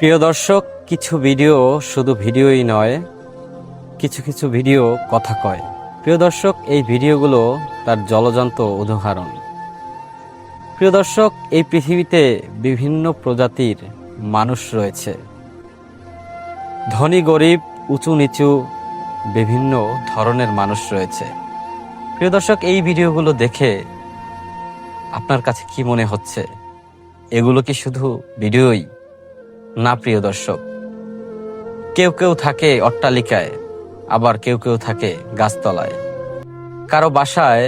প্রিয় দর্শক, কিছু ভিডিও শুধু ভিডিওই নয়, কিছু কিছু ভিডিও কথা কয়। প্রিয় দর্শক, এই ভিডিওগুলো তার জ্বলজ্বন্ত উদাহরণ। প্রিয় দর্শক, এই পৃথিবীতে বিভিন্ন প্রজাতির মানুষ রয়েছে। ধনী গরিব, উঁচু নিচু বিভিন্ন ধরনের মানুষ রয়েছে। প্রিয় দর্শক, এই ভিডিওগুলো দেখে আপনার কাছে কি মনে হচ্ছে? এগুলো কি শুধু ভিডিওই? না প্রিয় দর্শক, কেউ কেউ থাকে অট্টালিকায়, আবার কেউ কেউ থাকে গাছতলায়। কারো বাসায়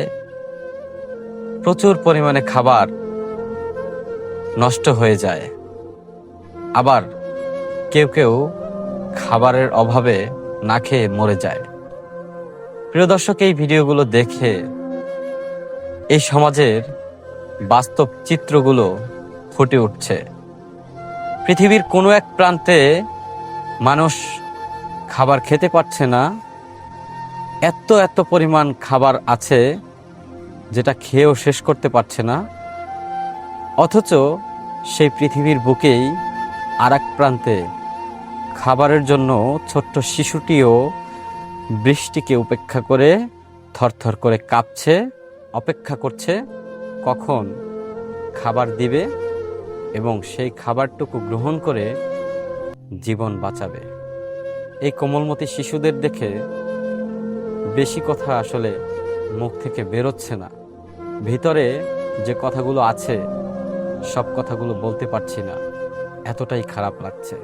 প্রচুর পরিমাণে খাবার নষ্ট হয়ে যায়, আবার কেউ কেউ খাবারের অভাবে না খেয়ে মরে যায়। প্রিয় দর্শক, এই ভিডিওগুলো দেখে এই সমাজের বাস্তব চিত্রগুলো ফুটে উঠছে। পৃথিবীর কোনো এক প্রান্তে মানুষ খাবার খেতে পারছে না, এত এত পরিমাণ খাবার আছে যেটা খেয়েও শেষ করতে পারছে না। অথচ সেই পৃথিবীর বুকেই আর এক প্রান্তে খাবারের জন্য ছোট্ট শিশুটিও বৃষ্টিকে উপেক্ষা করে থরথর করে কাঁপছে, অপেক্ষা করছে কখন খাবার দিবে এবং সেই খাবারটুকু গ্রহণ করে জীবন বাঁচাবে। এই কোমলমতি শিশুদের দেখে বেশি কথা আসলে মুখ থেকে বেরোচ্ছে না। ভিতরে যে কথাগুলো আছে সব কথাগুলো বলতে পারছি না, এতটাই খারাপ লাগছে।